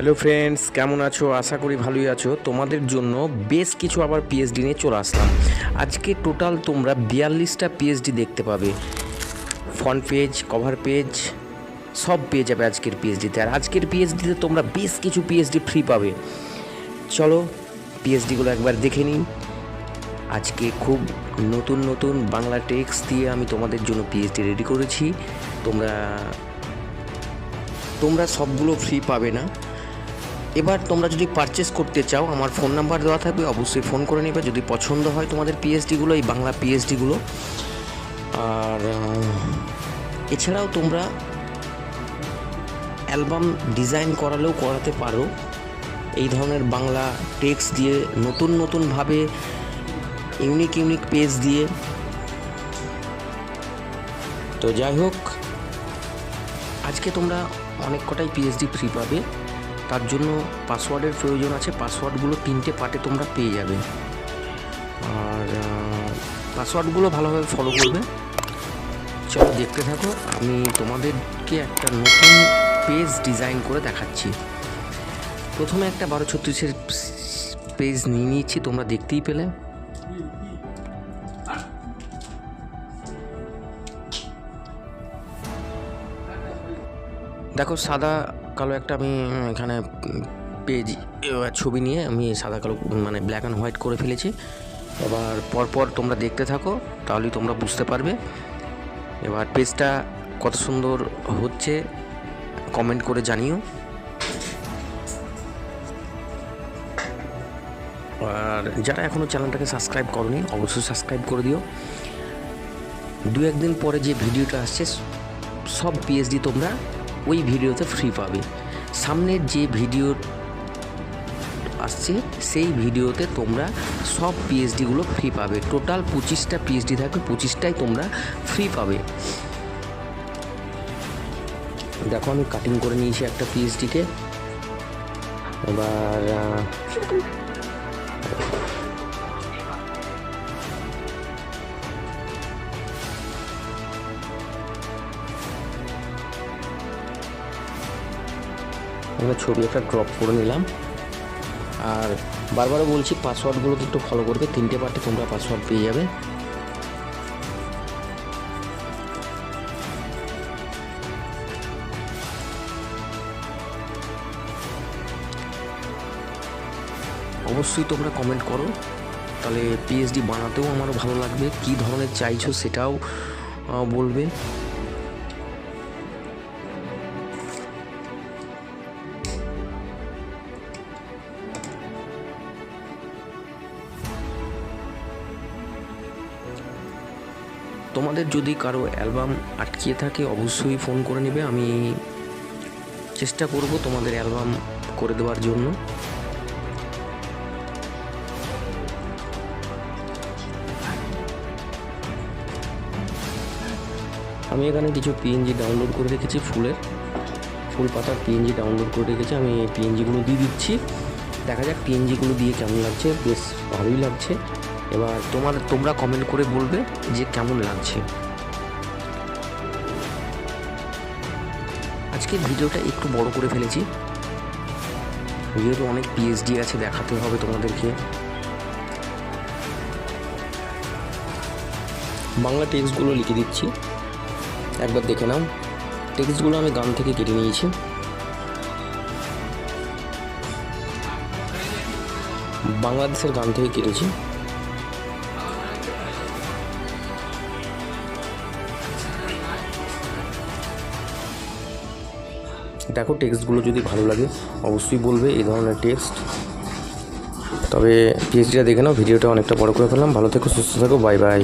Hello friends, কেমন আছো? আশা করি ভালোই আছো। তোমাদের জন্য বেশ কিছু আবার পিএইচডি নিয়ে চলে আসলাম। আজকে টোটাল তোমরা 42টা পিএইচডি দেখতে পাবে। ফ্রন্ট পেজ, কভার পেজ সব পেয়ে যাবে আজকের পিএইচডিতে। আর আজকের পিএইচডিতে তোমরা বেশ কিছু পিএইচডি ফ্রি পাবে। চলো পিএইচডিগুলো একবার দেখে নিই। আজকে খুব নতুন নতুন বাংলা টেক্সট দিয়ে আমি তোমাদের জন্য পিএইচডি রেডি করেছি। তোমরা সবগুলো ফ্রি পাবে না। এবার তোমরা যদি পারচেস করতে চাও, আমার ফোন নাম্বার দেওয়া থাকবে, অবশ্যই ফোন করে নেবে যদি পছন্দ হয় তোমাদের পিএইচডিগুলো, এই বাংলা পিএইচডিগুলো। আর এছাড়াও তোমরা অ্যালবাম ডিজাইন করালেও করাতে পারো এই ধরনের বাংলা টেক্সট দিয়ে, নতুন নতুনভাবে ইউনিক পেজ দিয়ে। তো যাই হোক, আজকে তোমরা অনেক কটাই পিএইচডি ফ্রি পাবে। তার জন্য পাসওয়ার্ডের প্রয়োজন আছে। পাসওয়ার্ডগুলো 3টে পার্টে তোমরা পেয়ে যাবে। আর পাসওয়ার্ডগুলো ভালোভাবে ফলো করবে। চলো দেখতে থাকো, আমি তোমাদেরকে একটা নতুন পেজ ডিজাইন করে দেখাচ্ছি। প্রথমে একটা 1236-এর পেজ নিয়ে নিয়েছি, তোমরা দেখতেই পেলে। দেখো, সাদা কালো একটা আমি এখানে পেজ ছবি নিয়ে আমি সাদা কালো মানে ব্ল্যাক অ্যান্ড হোয়াইট করে ফেলেছি। এবার পরপর তোমরা দেখতে থাকো, তাহলেই তোমরা বুঝতে পারবে। এবার পেজটা কত সুন্দর হচ্ছে কমেন্ট করে জানিও। আর যারা এখনও চ্যানেলটাকে সাবস্ক্রাইব করোনি, অবশ্যই সাবস্ক্রাইব করে দিও। 2-1 দিন পরে যে ভিডিওটা আসছে সব পিএইচডি তোমরা ওই ভিডিওতে ফ্রি পাবে। সামনের যে ভিডিও আসছে সেই ভিডিওতে তোমরা সব পিএইচডিগুলো ফ্রি পাবে। টোটাল 25টা পিএইচডি থাকবে, 25টাই তোমরা ফ্রি পাবে। দেখো, আমি কাটিং করে নিয়েছি একটা পিএইচডিকে। এবার ছবি একটা ড্রপ করে নিলাম। আর বারবারও বলছি, পাসওয়ার্ডগুলোকে একটু ফলো করবে। 3টে পার্টে তোমরা পাসওয়ার্ড পেয়ে যাবে। অবশ্যই তোমরা কমেন্ট করো, তাহলে পিএইচডি বানাতেও আমারও ভালো লাগবে। কী ধরনের চাইছো সেটাও বলবে। তোমাদের যদি কারো অ্যালবাম আটকিয়ে থাকে অবশ্যই ফোন করে নেবে। আমি চেষ্টা করব তোমাদের অ্যালবাম করে দেওয়ার জন্য। আমি এখানে কিছু পিএনজি ডাউনলোড করে রেখেছি, ফুল পাতার পিএনজি ডাউনলোড করে রেখেছি। আমি পিএনজিগুলো দিয়ে দিচ্ছি, দেখা যাক পিএনজিগুলো দিয়ে কেমন লাগছে। বেশ ভালোই লাগছে। এবার তোমরা কমেন্ট করে বলবে যে কেমন লাগছে। আজকের ভিডিওটা একটু বড় করে ফেলেছি, যেহেতু অনেক পিএইচডি আছে, দেখাতে হবে তোমাদেরকে। বাংলা টেক্সটগুলো লিখে দিচ্ছি, একবার দেখে নাও। টেক্সটগুলো আমি গান থেকে কেটে নিয়েছি। বাংলাদেশের গান থেকে কেটেছি। দেখো, টেক্সটগুলো যদি ভালো লাগে অবশ্যই বলবে এই ধরনের টেক্সট। তবে পিএইচডিটা দেখে নাও। ভিডিওটা অনেকটা বড় করে ফেললাম। ভালো থেকো, সুস্থ থাকো, বাই বাই।